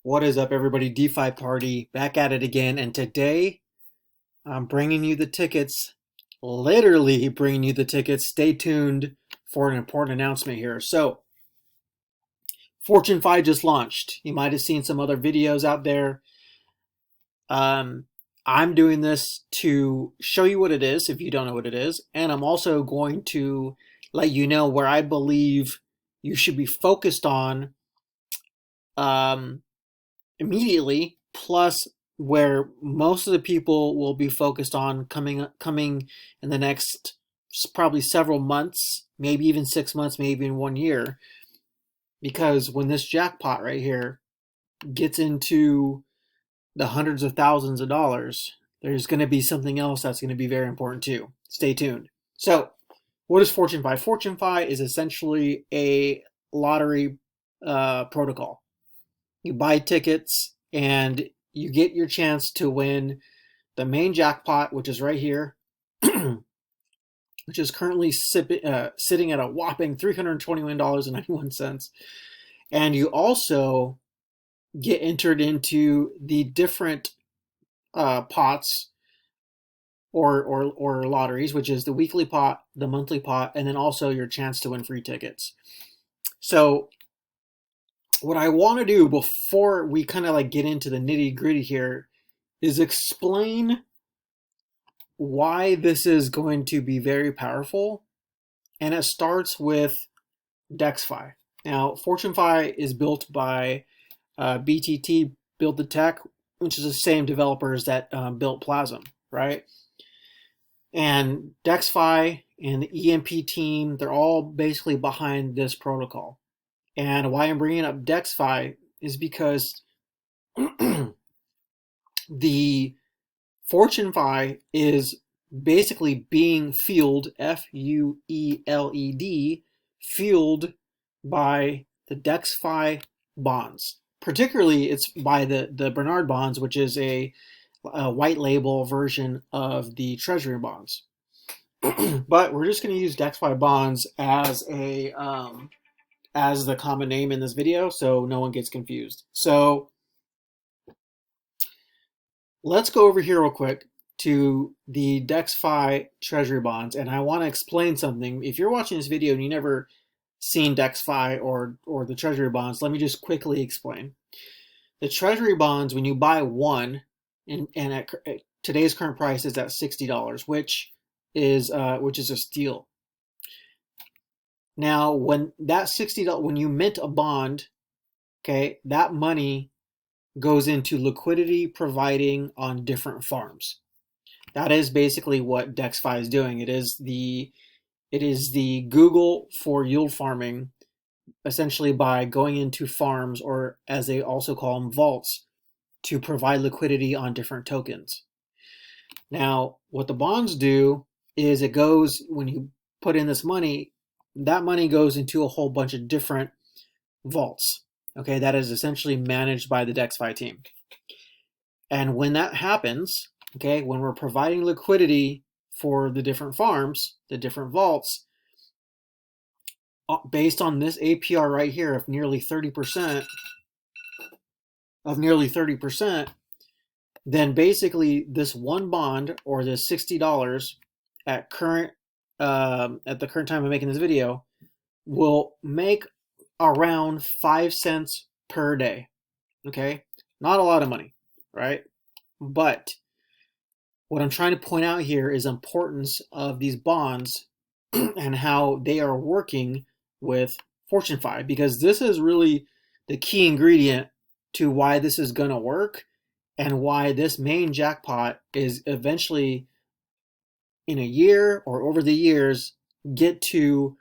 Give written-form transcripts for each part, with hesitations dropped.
What is up, everybody? DeFi party back at it again, and today I'm bringing you the tickets. Literally bringing you the tickets. Stay tuned for an important announcement here. So, FortuneFi just launched. You might have seen some other videos out there. I'm doing this to show you what it is if you don't know what it is, and I'm also going to let you know where I believe you should be focused on. Immediately, plus where most of the people will be focused on coming in the next probably several months, maybe even 6 months, maybe in 1 year, because when this jackpot right here gets into the hundreds of thousands of dollars, there's going to be something else that's going to be very important too. Stay tuned. So, what is FortuneFi? FortuneFi is essentially a lottery protocol. You buy tickets and you get your chance to win the main jackpot, which is right here, which is currently sitting at a whopping $321.91. And you also get entered into the different pots or lotteries, which is the weekly pot, the monthly pot, and then also your chance to win free tickets. So what I want to do before we kind of get into the nitty gritty here is explain why this is going to be very powerful. And it starts with DexFi. Now, FortuneFi is built by BTT, Build the Tech, which is the same developers that built Plasm, right? And DexFi and the EMP team, they're all basically behind this protocol. And why I'm bringing up DexFi is because the FortuneFi is basically being fueled, F-U-E-L-E-D, fueled by the DexFi bonds. Particularly, it's by the Bernard bonds, which is a white label version of the treasury bonds. But we're just going to use DexFi bonds as the common name in this video so no one gets confused. So let's go over here real quick to the DexFi treasury bonds, and I want to explain something. If you're watching this video and you never seen DexFi or the treasury bonds, let me just quickly explain. The treasury bonds, when you buy one, and at today's current price is at $60, which is a steal. Now, when that $60, when you mint a bond, okay, that money goes into liquidity providing on different farms. That is basically what DexFi is doing. It is the Google for yield farming, essentially by going into farms, or as they also call them, vaults, to provide liquidity on different tokens. Now, what the bonds do is it goes, when you put in this money, that money goes into a whole bunch of different vaults. Okay, that is essentially managed by the DexFi team. And when that happens, okay, when we're providing liquidity for the different farms, the different vaults, based on this APR right here of nearly 30%, then basically this one bond, or this $60 at the current time of making this video, will make around 5 cents per day. Okay, not a lot of money, right? But what I'm trying to point out here is the importance of these bonds and how they are working with FortuneFi, because this is really the key ingredient to why this is going to work and why this main jackpot is eventually, in a year or over the years, get to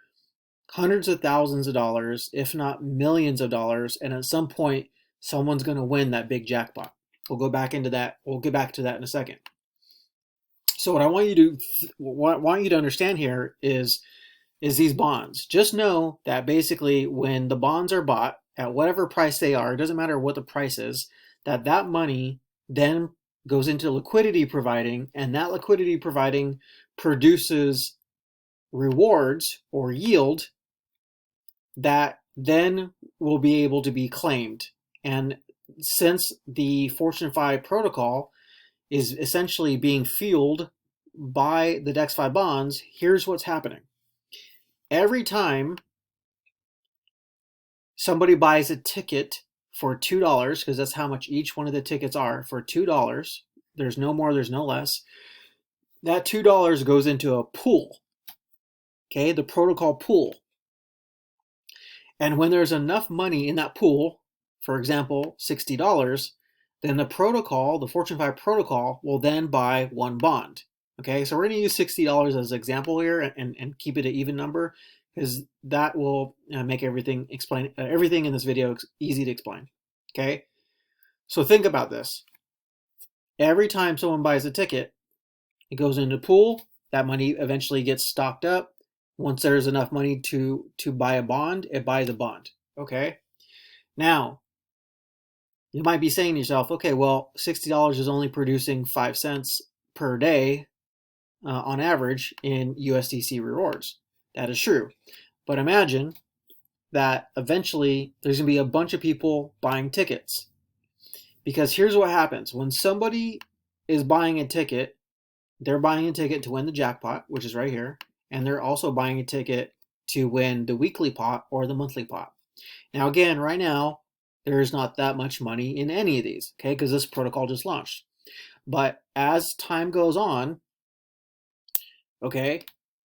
hundreds of thousands of dollars, if not millions of dollars, and at some point someone's going to win that big jackpot. We'll go back into that. We'll get back to that in a second. So what I want you to understand here is these bonds. Just know that basically when the bonds are bought at whatever price they are, it doesn't matter what the price is, that money then goes into liquidity providing, and that liquidity providing produces rewards or yield that then will be able to be claimed. And since the FortuneFi protocol is essentially being fueled by the DexFi bonds, here's what's happening. Every time somebody buys a ticket for $2, because that's how much each one of the tickets are, for $2, there's no more, there's no less, that $2 goes into a pool, okay, the protocol pool. And when there's enough money in that pool, for example, $60, then the protocol, the FortuneFi protocol, will then buy one bond. Okay, so we're going to use $60 as an example here and keep it an even number, because that will make everything in this video easy to explain. Okay, so think about this. Every time someone buys a ticket, it goes into a pool. That money eventually gets stocked up. Once there's enough money to buy a bond, it buys a bond. Okay, now you might be saying to yourself, okay, well, $60 is only producing 5 cents per day on average in USDC rewards. That is true. But imagine that eventually there's going to be a bunch of people buying tickets. Because here's what happens. When somebody is buying a ticket, they're buying a ticket to win the jackpot, which is right here. And they're also buying a ticket to win the weekly pot or the monthly pot. Now, again, right now, there is not that much money in any of these, okay, because this protocol just launched. But as time goes on, okay,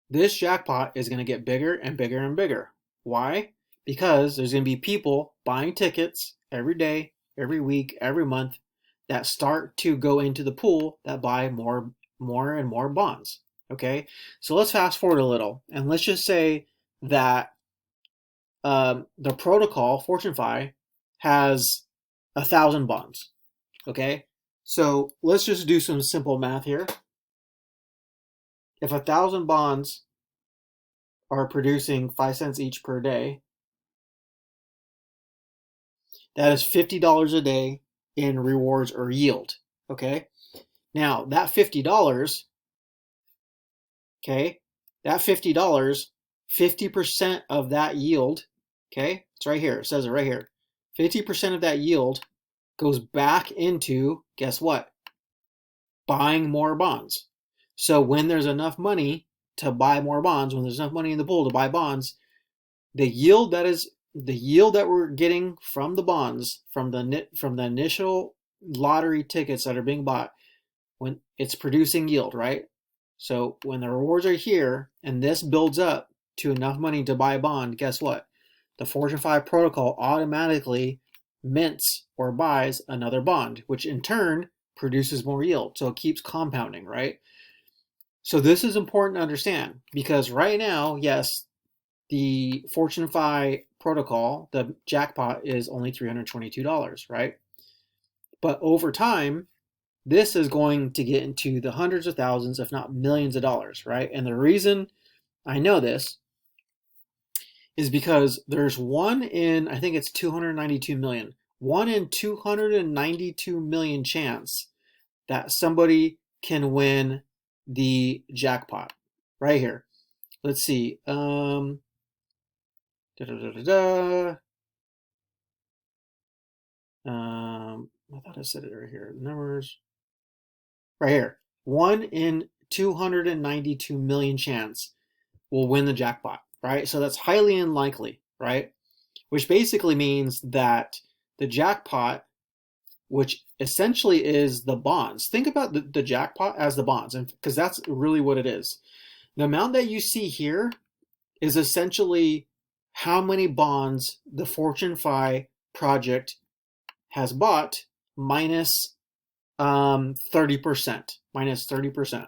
this jackpot is going to get bigger and bigger and bigger. Why? Because there's going to be people buying tickets every day, every week, every month that start to go into the pool that buy more and more bonds. Okay, so let's fast forward a little, and let's just say that the protocol, FortuneFi, has 1,000 bonds. Okay, so let's just do some simple math here. If 1,000 bonds are producing 5 cents each per day, that is $50 a day in rewards or yield. Okay, now that $50, okay, that $50, 50% of that yield, okay, it's right here, it says it right here, 50% of that yield goes back into, guess what? Buying more bonds. So when there's enough money to buy more bonds, when there's enough money in the pool to buy bonds, the yield that we're getting from the bonds, from the initial lottery tickets that are being bought, when it's producing yield, right? So when the rewards are here and this builds up to enough money to buy a bond, guess what? The FortuneFi protocol automatically mints or buys another bond, which in turn produces more yield. So it keeps compounding, right? So this is important to understand, because right now, yes, the FortuneFi protocol, the jackpot, is only $322, right? But over time, this is going to get into the hundreds of thousands, if not millions of dollars, right? And the reason I know this is because there's one in, I think it's 292 million, 1 in 292 million chance that somebody can win the jackpot right here. Let's see. I thought I said it right here. Numbers right here. 1 in 292 million chance will win the jackpot, right? So that's highly unlikely, right? Which basically means that the jackpot, which essentially is the bonds. Think about the jackpot as the bonds, and because that's really what it is. The amount that you see here is essentially how many bonds the FortuneFi project has bought minus 30%. Minus 30%.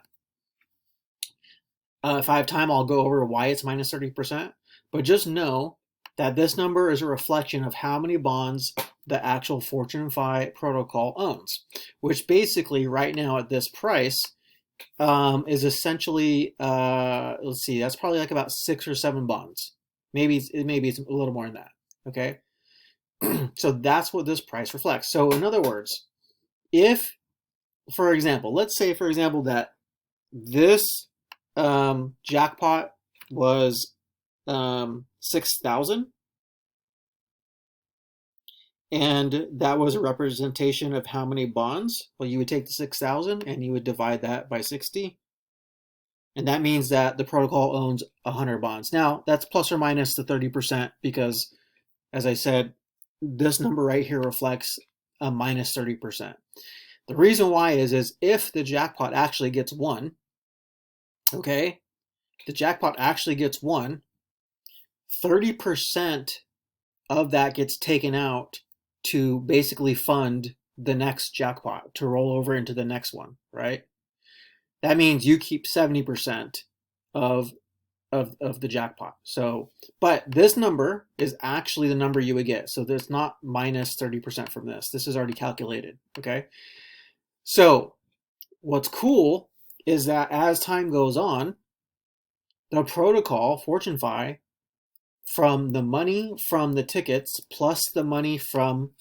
If I have time, I'll go over why it's minus 30%. But just know that this number is a reflection of how many bonds the actual FortuneFi protocol owns, which basically right now at this price is essentially, let's see, that's probably like about 6 or 7 bonds. Maybe it's a little more than that, okay? So that's what this price reflects. So in other words, if, for example, let's say, for example, that this jackpot was 6,000, and that was a representation of how many bonds. Well, you would take the 6,000 and you would divide that by 60. And that means that the protocol owns 100 bonds. Now, that's plus or minus the 30% because, as I said, this number right here reflects a minus 30%. The reason why is if the jackpot actually gets won, okay, the jackpot actually gets won, 30% of that gets taken out to basically fund the next jackpot, to roll over into the next one, right? That means you keep 70% of the jackpot. So, but this number is actually the number you would get. So there's not minus 30% from this. This is already calculated, okay? So what's cool is that as time goes on, the protocol, FortuneFi, from the money from the tickets plus the money from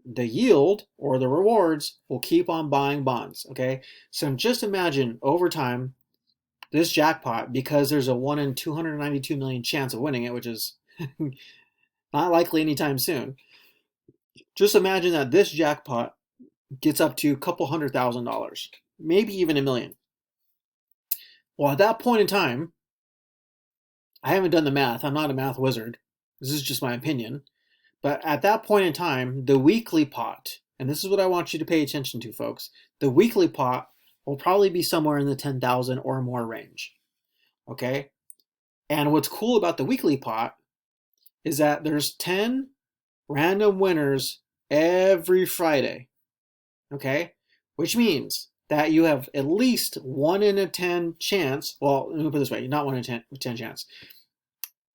the yield or the rewards will keep on buying bonds, okay? So just imagine over time, this jackpot, because there's a 1 in 292 million chance of winning it, which is not likely anytime soon. Just imagine that this jackpot gets up to a couple $100,000, maybe even $1 million. Well, at that point in time, I haven't done the math. I'm not a math wizard. This is just my opinion. But at that point in time, the weekly pot, and this is what I want you to pay attention to, folks, the weekly pot will probably be somewhere in the 10,000 or more range, okay? And what's cool about the weekly pot is that there's 10 random winners every Friday, okay? Which means that you have at least 1 in a 10 chance, well, let me put it this way, not 1 in 10 chance,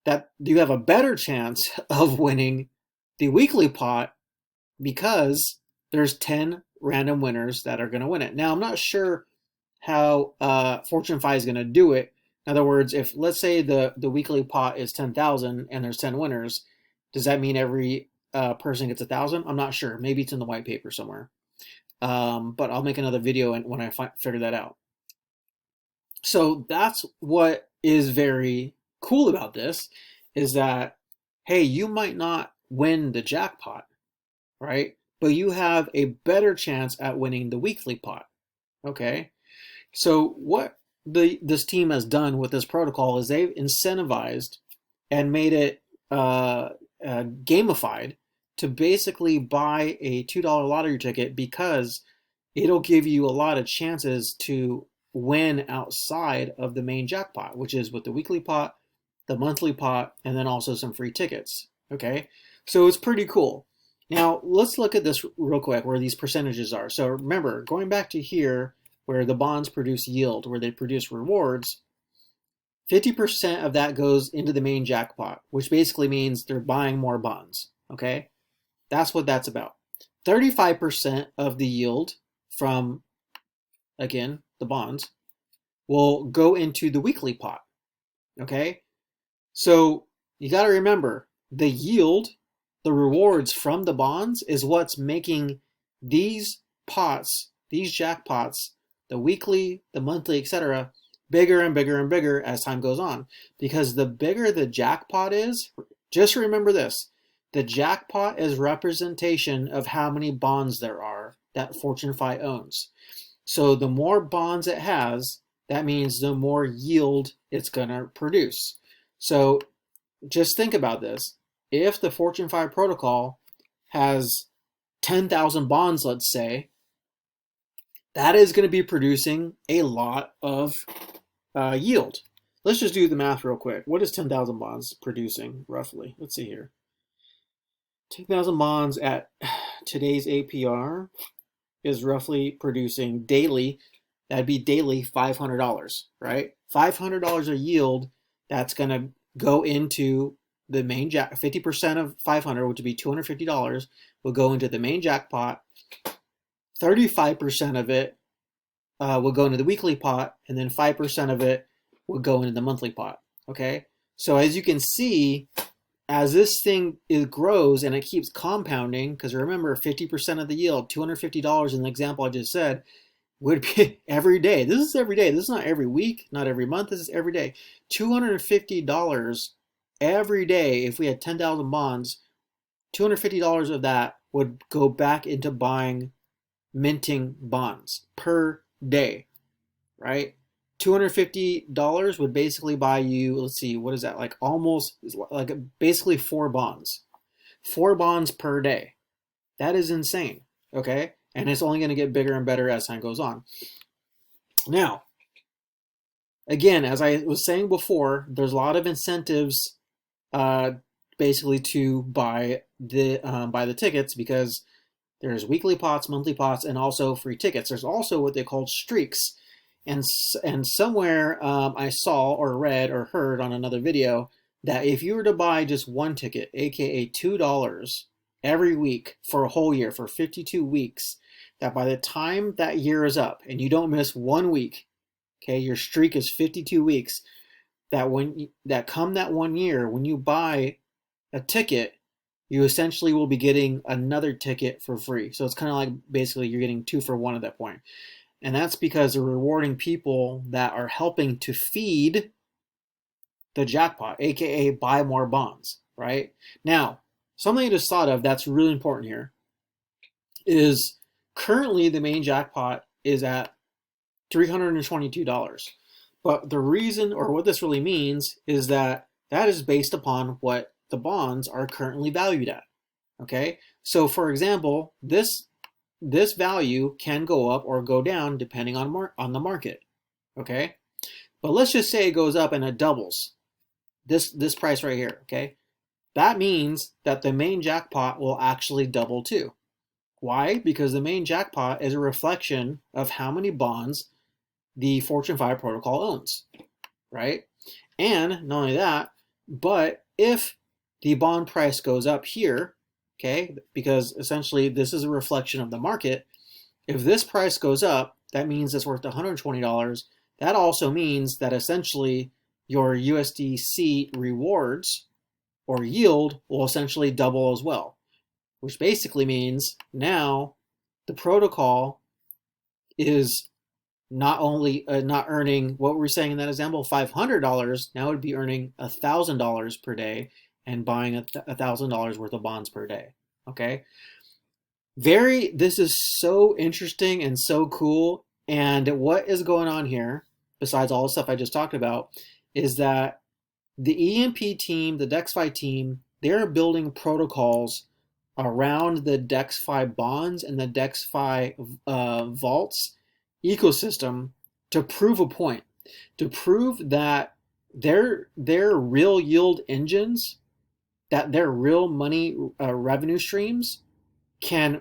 that you have a better chance of winning the weekly pot because there's 10 random winners that are going to win it. Now, I'm not sure how FortuneFi is going to do it. In other words, if let's say the weekly pot is 10,000 and there's 10 winners, does that mean every person gets 1,000? I'm not sure. Maybe it's in the white paper somewhere. But I'll make another video when I figure that out. So that's what is very cool about this, is that, hey, you might not win the jackpot, right? But you have a better chance at winning the weekly pot, okay? So what this team has done with this protocol is they've incentivized and made it gamified to basically buy a $2 lottery ticket because it'll give you a lot of chances to win outside of the main jackpot, which is with the weekly pot, the monthly pot, and then also some free tickets, okay? So it's pretty cool. Now, let's look at this real quick, where these percentages are. So remember, going back to here, where the bonds produce yield, where they produce rewards, 50% of that goes into the main jackpot, which basically means they're buying more bonds, okay? That's what that's about. 35% of the yield from, again, the bonds, will go into the weekly pot, okay? So you got to remember, the yield, the rewards from the bonds is what's making these pots, these jackpots, the weekly, the monthly, etc., bigger and bigger and bigger as time goes on. Because the bigger the jackpot is, just remember this, the jackpot is representation of how many bonds there are that FortuneFi owns. So the more bonds it has, that means the more yield it's going to produce. So just think about this. If the FortuneFi protocol has 10,000 bonds, let's say, that is going to be producing a lot of yield. Let's just do the math real quick. What is 10,000 bonds producing roughly? Let's see here. 10,000 bonds at today's APR is roughly producing daily, that'd be daily $500, right? $500 a yield that's going to go into the main 50% of 500, which would be $250, will go into the main jackpot. 35% of it will go into the weekly pot, and then 5% of it will go into the monthly pot, okay? So as you can see, as this thing grows and it keeps compounding, because remember, 50% of the yield, $250 in the example I just said, would be every day. This is every day. This is not every week, not every month. This is every day. $250 every day if we had 10,000 bonds. $250 of that would go back into buying minting bonds per day, right? $250 would basically buy you, let's see, what is that? Like almost, like basically 4 bonds. 4 bonds per day. That is insane, okay? And it's only going to get bigger and better as time goes on. Now, again, as I was saying before, there's a lot of incentives basically to buy the tickets, because there's weekly pots, monthly pots, and also free tickets. There's also what they call streaks. And somewhere I saw or read or heard on another video that if you were to buy just one ticket, aka $2 every week for a whole year, for 52 weeks, that by the time that year is up and you don't miss 1 week, okay, your streak is 52 weeks, that come that 1 year, when you buy a ticket, you essentially will be getting another ticket for free. So it's kind of like basically you're getting 2 for 1 at that point. And that's because they're rewarding people that are helping to feed the jackpot, aka buy more bonds, right? Now, something I just thought of that's really important here is currently the main jackpot is at $322. But the reason, or what this really means, is that is based upon what the bonds are currently valued at. Okay? So for example, this value can go up or go down depending on the market. Okay? But let's just say it goes up and it doubles. This price right here, okay? That means that the main jackpot will actually double too. Why? Because the main jackpot is a reflection of how many bonds the FortuneFi protocol owns, right? And not only that, but if the bond price goes up here, okay, because essentially this is a reflection of the market, if this price goes up, that means it's worth $120. That also means that essentially your USDC rewards or yield will essentially double as well, which basically means now the protocol is not only not earning, what were we saying in that example, $500, now it would be earning $1,000 per day and buying $1,000 worth of bonds per day. Okay, this is so interesting and so cool. And what is going on here, besides all the stuff I just talked about, is that the EMP team, the DexFi team, they're building protocols around the DexFi bonds and the DexFi vaults ecosystem to prove a point, to prove that their real yield engines, that their real money revenue streams can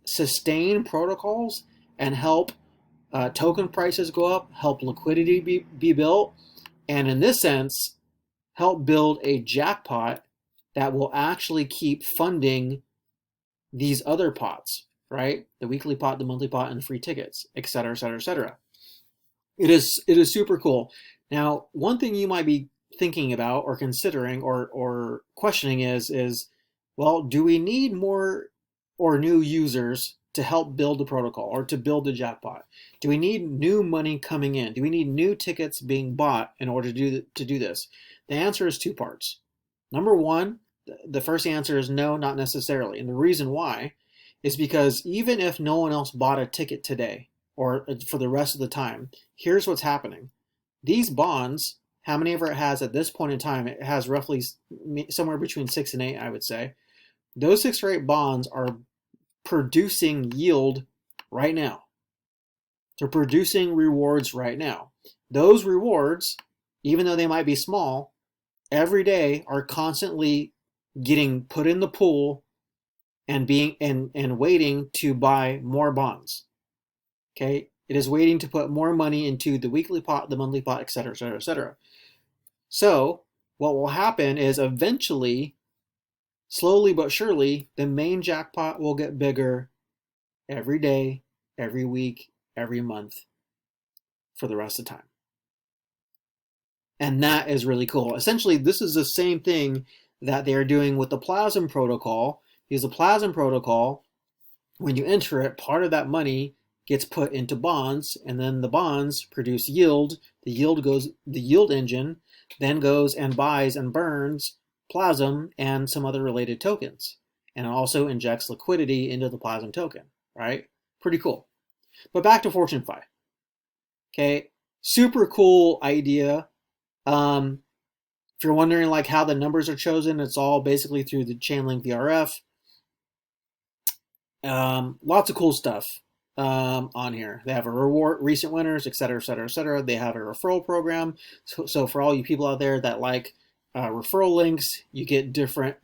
sustain protocols and help token prices go up, help liquidity be built, and in this sense, help build a jackpot that will actually keep funding these other pots, right? The weekly pot, the monthly pot, and the free tickets, et cetera, et cetera, et cetera. It is super cool. Now, one thing you might be thinking about or considering or questioning is, well, do we need more or new users to help build the protocol or to build the jackpot? Do we need new money coming in? Do we need new tickets being bought in order to do this? The answer is 2 parts. Number one, the first answer is no, not necessarily. And the reason why is because even if no one else bought a ticket today or for the rest of the time, here's what's happening. These bonds, how many ever it has at this point in time, it has roughly somewhere between 6 and 8, I would say. Those 6 or 8 bonds are producing yield right now. They're producing rewards right now. Those rewards, even though they might be small, every day are constantly getting put in the pool and waiting to buy more bonds. Okay, it is waiting to put more money into the weekly pot, the monthly pot, etc., etc., etc. So what will happen is eventually, slowly but surely, the main jackpot will get bigger every day, every week, every month for the rest of the time. And that is really cool. Essentially, this is the same thing that they're doing with the Plasm protocol, because the Plasm protocol, when you enter it, part of that money gets put into bonds, and then the bonds produce yield. The yield engine then goes and buys and burns Plasm and some other related tokens. And it also injects liquidity into the Plasm token, right? Pretty cool. But back to FortuneFi. Okay, super cool idea. If you're wondering like how the numbers are chosen, it's all basically through the Chainlink VRF. Lots of cool stuff on here. They have a reward, recent winners, et cetera, et cetera, et cetera. They have a referral program. So for all you people out there that like referral links, you get different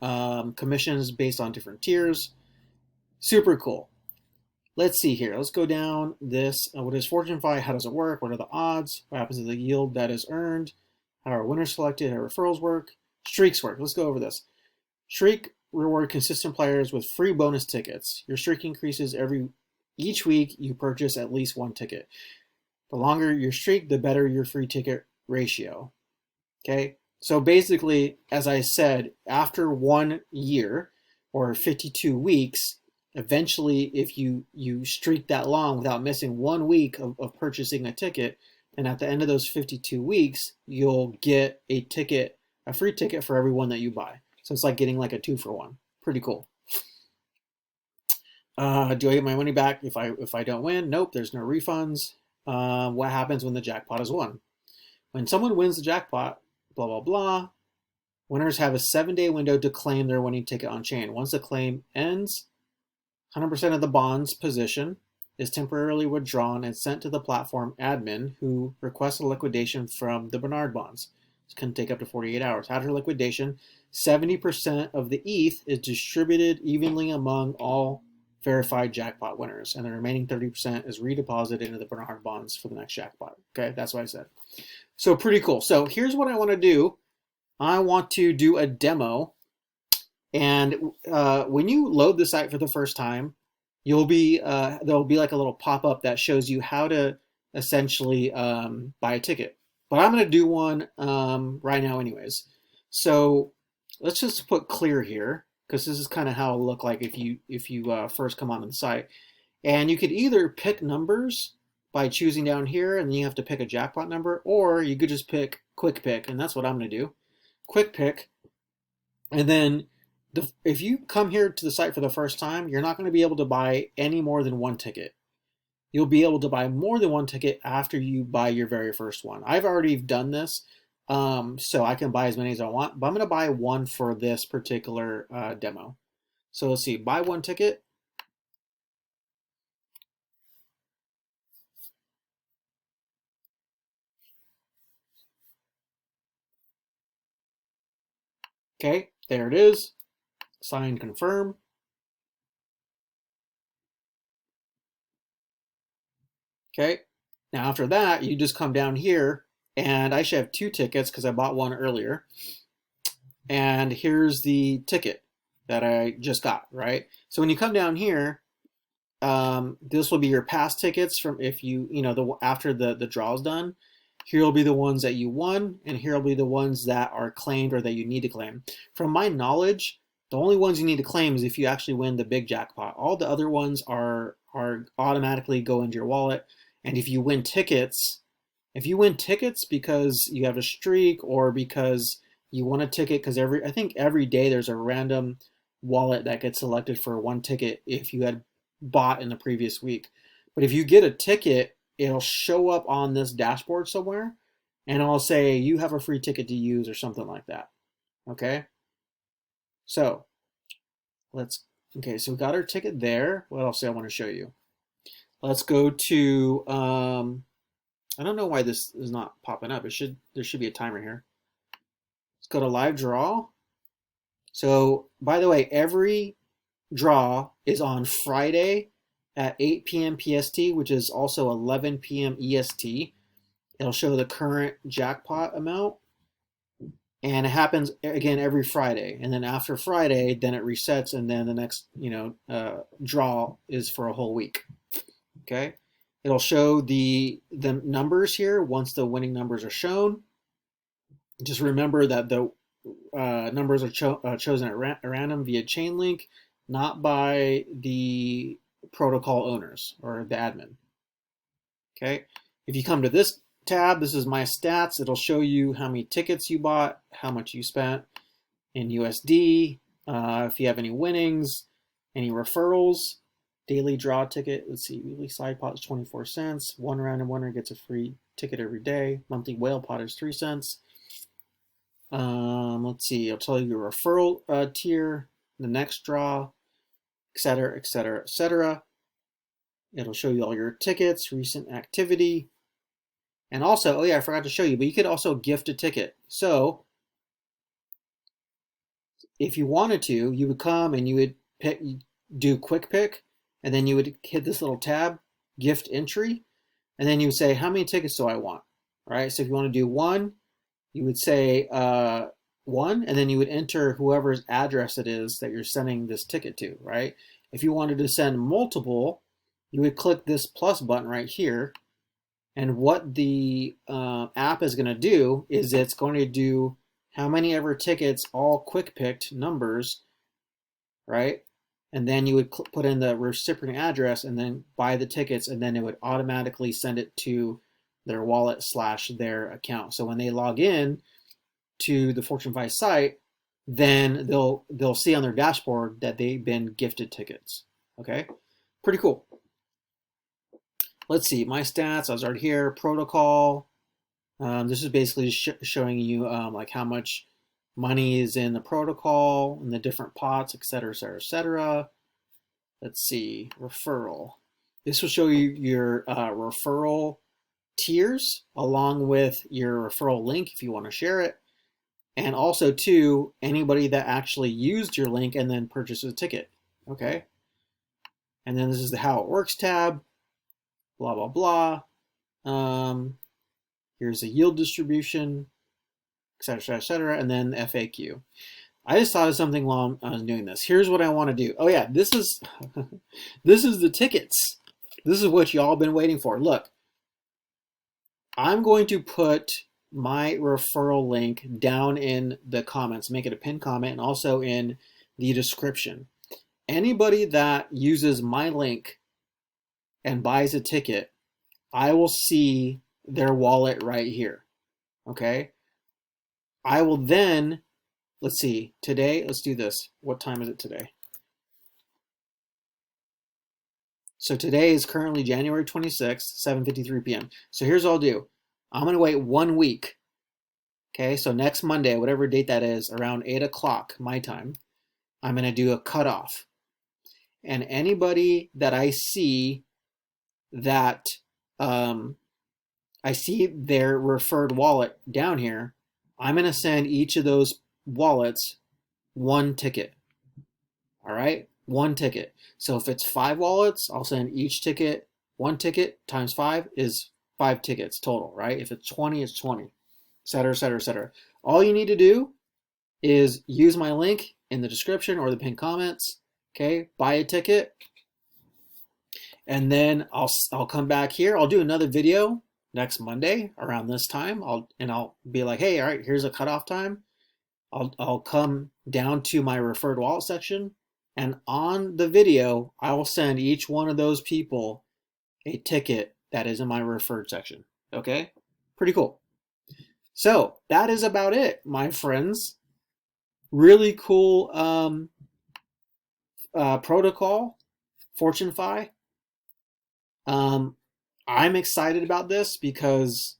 commissions based on different tiers. Super cool. Let's see here. Let's go down this. What is FortuneFi? How does it work? What are the odds? What happens to the yield that is earned? How are winners selected? How referrals work? Streaks work. Let's go over this. Streak reward consistent players with free bonus tickets. Your streak increases each week you purchase at least one ticket. The longer your streak, the better your free ticket ratio. Okay? So basically, as I said, after 1 year or 52 weeks, eventually if you streak that long without missing 1 week of purchasing a ticket, and at the end of those 52 weeks, you'll get a free ticket for every one that you buy. So it's like getting like a 2-for-1. Pretty cool. Do I get my money back if I don't win? Nope, there's no refunds. What happens when the jackpot is won? When someone wins the jackpot, blah, blah, blah, winners have a 7-day window to claim their winning ticket on chain. Once the claim ends, 100% of the bond's position is temporarily withdrawn and sent to the platform admin who requests a liquidation from the Bernard bonds. This can take up to 48 hours. After liquidation, 70% of the ETH is distributed evenly among all verified jackpot winners, and the remaining 30% is redeposited into the Bernard bonds for the next jackpot. Okay, that's what I said. So pretty cool. So here's what I want to do. I want to do a demo, and when you load the site for the first time, you'll be there'll be like a little pop-up that shows you how to essentially buy a ticket. But I'm going to do one right now anyways. So let's just put clear here, because this is kind of how it'll look like if you first come onto the site. And you could either pick numbers by choosing down here, and then you have to pick a jackpot number, or you could just pick quick pick, and that's what I'm going to do. Quick pick, and then if you come here to the site for the first time, you're not going to be able to buy any more than one ticket. You'll be able to buy more than one ticket after you buy your very first one. I've already done this, so I can buy as many as I want, but I'm going to buy one for this particular demo. So let's see, buy one ticket. Okay, there it is. Sign, confirm. Okay, now after that, you just come down here, and I should have 2 tickets because I bought one earlier. And here's the ticket that I just got, right? So when you come down here, this will be your past tickets from if after the draw's done. Here will be the ones that you won, and here will be the ones that are claimed or that you need to claim. From my knowledge, the only ones you need to claim is if you actually win the big jackpot. All the other ones are automatically go into your wallet. And if you win tickets because you have a streak or because you won a ticket, because I think every day there's a random wallet that gets selected for one ticket if you had bought in the previous week. But if you get a ticket, it'll show up on this dashboard somewhere, and I'll say you have a free ticket to use or something like that. Okay. So so we got our ticket there. What else do I want to show you? Let's go to, I don't know why this is not popping up. There should be a timer here. Let's go to live draw. So by the way, every draw is on Friday at 8 p.m. PST, which is also 11 p.m. EST. It'll show the current jackpot amount, and it happens again every Friday. And then after Friday, then it resets, and then the next draw is for a whole week. Okay, it'll show the numbers here once the winning numbers are shown. Just remember that the numbers are chosen at random via Chainlink, not by the protocol owners or the admin. Okay, if you come to this tab, this is my stats. It'll show you how many tickets you bought, how much you spent. in USD. If you have any winnings, any referrals, daily draw ticket. Let's see, weekly side pot is 24 cents. One random winner gets a free ticket every day. Monthly whale pot is 3 cents. Let's see, I'll tell you your referral tier, the next draw, etc., etc., etc. It'll show you all your tickets, recent activity. And also, oh yeah, I forgot to show you, but you could also gift a ticket. So if you wanted to, you would come and you would do quick pick, and then you would hit this little tab, gift entry, and then you would say, how many tickets do I want? All right, so if you want to do one, you would say one, and then you would enter whoever's address it is that you're sending this ticket to, right? If you wanted to send multiple, you would click this plus button right here, and what the app is going to do is it's going to do how many ever tickets, all quick picked numbers, right? And then you would put in the recipient address and then buy the tickets, and then it would automatically send it to their wallet / their account. So when they log in to the FortuneFi site, then they'll see on their dashboard that they've been gifted tickets. Okay, pretty cool. Let's see, my stats, I was already here, protocol. This is basically showing you like how much money is in the protocol and the different pots, etc., etc., etc. Let's see, referral. This will show you your referral tiers along with your referral link if you want to share it. And also, too, anybody that actually used your link and then purchased a ticket. Okay. And then this is the how it works tab. Blah, blah, blah. Here's a yield distribution, etc., etc., and then FAQ. I just thought of something while I was doing this. Here's what I want to do. Oh yeah, this is this is the tickets. This is what y'all been waiting for. Look, I'm going to put my referral link down in the comments, make it a pinned comment, and also in the description. Anybody that uses my link and buys a ticket, I will see their wallet right here. Okay. I will then, let's see, today, let's do this. What time is it today? So today is currently January 26th, 7:53 p.m. So here's what I'll do. I'm going to wait 1 week. Okay. So next Monday, whatever date that is, around 8 o'clock my time, I'm going to do a cutoff. And anybody that I see that, I see their referred wallet down here, I'm going to send each of those wallets one ticket. All right, one ticket. So if it's 5 wallets, I'll send each ticket, one ticket times 5 is 5 tickets total, right? If it's 20, it's 20, et cetera, et cetera, et cetera. All you need to do is use my link in the description or the pinned comments, okay? Buy a ticket, and then I'll come back here. I'll do another video next Monday around this time. I'll be like, hey, all right, here's a cutoff time. I'll come down to my referred wallet section, and on the video, I will send each one of those people a ticket that is in my referred section. Okay, pretty cool. So that is about it, my friends. Really cool protocol, FortuneFi. I'm excited about this because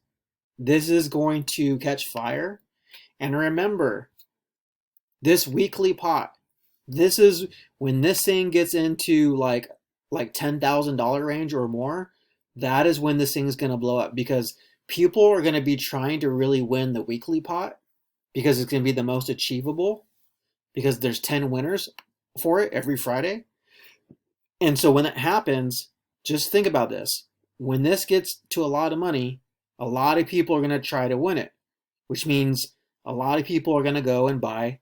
this is going to catch fire. And remember, this weekly pot, this is when this thing gets into like $10,000 range or more, that is when this thing is going to blow up, because people are going to be trying to really win the weekly pot because it's going to be the most achievable, because there's 10 winners for it every Friday. And so when that happens, just think about this. When this gets to a lot of money, a lot of people are going to try to win it, which means a lot of people are going to go and buy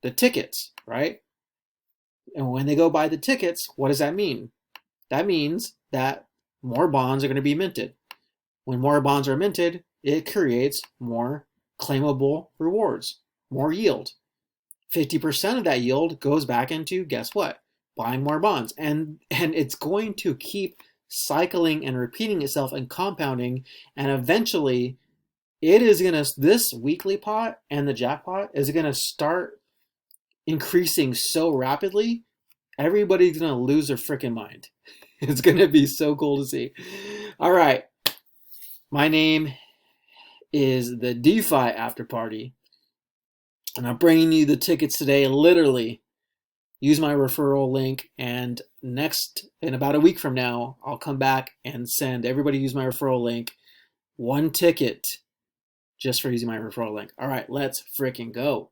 the tickets, right? And when they go buy the tickets, what does that mean? That means that more bonds are going to be minted. When more bonds are minted, it creates more claimable rewards, more yield. 50% of that yield goes back into, guess what? Buying more bonds. And it's going to keep cycling and repeating itself and compounding, and eventually it is going to, this weekly pot and the jackpot is going to start increasing so rapidly, everybody's going to lose their freaking mind. It's going to be so cool to see. All right. My name is the DeFi After Party, and I'm bringing you the tickets today. Literally, use my referral link, and in about a week from now, I'll come back and send everybody use my referral link one ticket just for using my referral link. All right, let's freaking go.